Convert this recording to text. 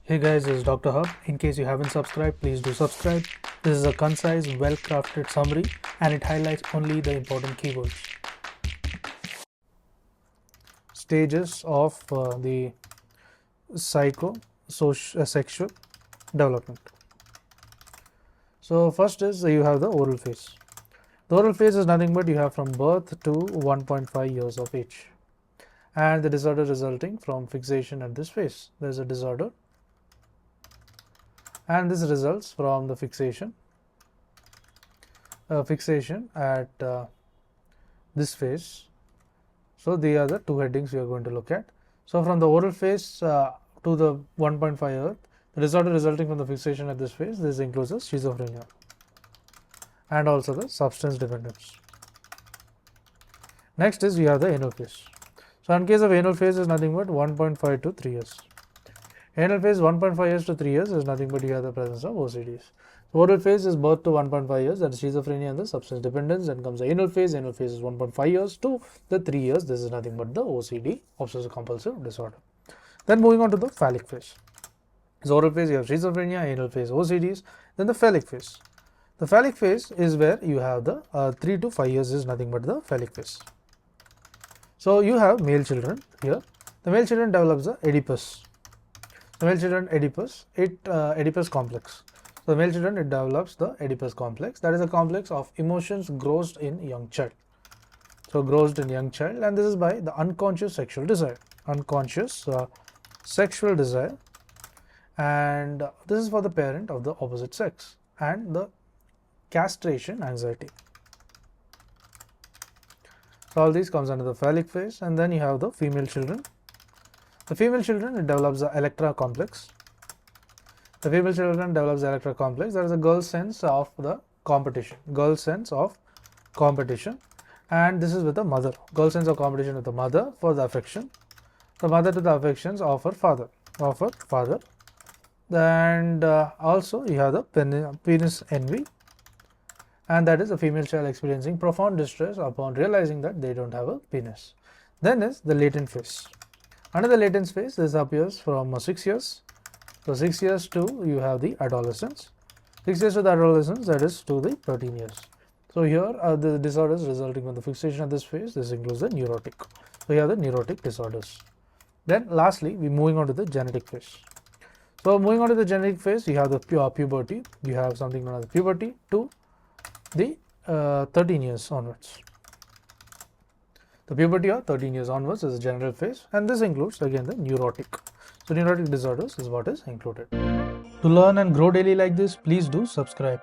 Hey guys, this is Dr. Hub. In case you haven't subscribed, please do subscribe. This is a concise, well-crafted summary and it highlights only the important keywords. Stages of the psychosexual development. So first is you have the oral phase. The oral phase is nothing but you have from birth to 1.5 years of age. And the disorder resulting from fixation at this phase. There is a disorder and this results from the fixation at this phase. So these are the two headings we are going to look at. So from the oral phase to the 1.5 year, the disorder resulting from the fixation at this phase, this includes the schizophrenia and also the substance dependence. Next is we have the anal phase. So in case of anal phase is nothing but 1.5 to 3 years. Anal phase 1.5 years to 3 years is nothing but you have the presence of OCDs. So oral phase is birth to 1.5 years, that is schizophrenia and the substance dependence. Then comes the anal phase. Anal phase is 1.5 years to the 3 years. This is nothing but the OCD, obsessive compulsive disorder. Then moving on to the phallic phase. So oral phase you have schizophrenia, anal phase OCDs. Then the phallic phase. The phallic phase is where you have the 3 to 5 years is nothing but the phallic phase. So you have male children here. The male children develops the Oedipus. The male children Oedipus complex. So the male children it develops the Oedipus complex. That is a complex of emotions grossed in young child. So grossed in young child, and this is by the unconscious sexual desire. Unconscious sexual desire, and this is for the parent of the opposite sex, and the castration anxiety. So all these comes under the phallic phase, and then you have the female children. The female children it develops the Electra complex. The female children develops the Electra complex. There is a girl sense of the competition. Girl sense of competition, and this is with the mother. Girl sense of competition with the mother for the affection. The mother to the affections of her father. And also you have the penis envy, and that is a female child experiencing profound distress upon realizing that they don't have a penis. Then is the latent phase. Under the latent phase, this appears from 6 years. So 6 years to you have the adolescence. 6 years to the adolescence, that is to the 13 years. So here the disorders resulting from the fixation of this phase. This includes the neurotic. So you have the neurotic disorders. Then lastly, we moving on to the genetic phase. So moving on to the genetic phase, you have the puberty. You have something known as puberty to the 13 years onwards. The puberty of 13 years onwards is a general phase, and this includes again the neurotic. So neurotic disorders is what is included. To learn and grow daily like this, please do subscribe.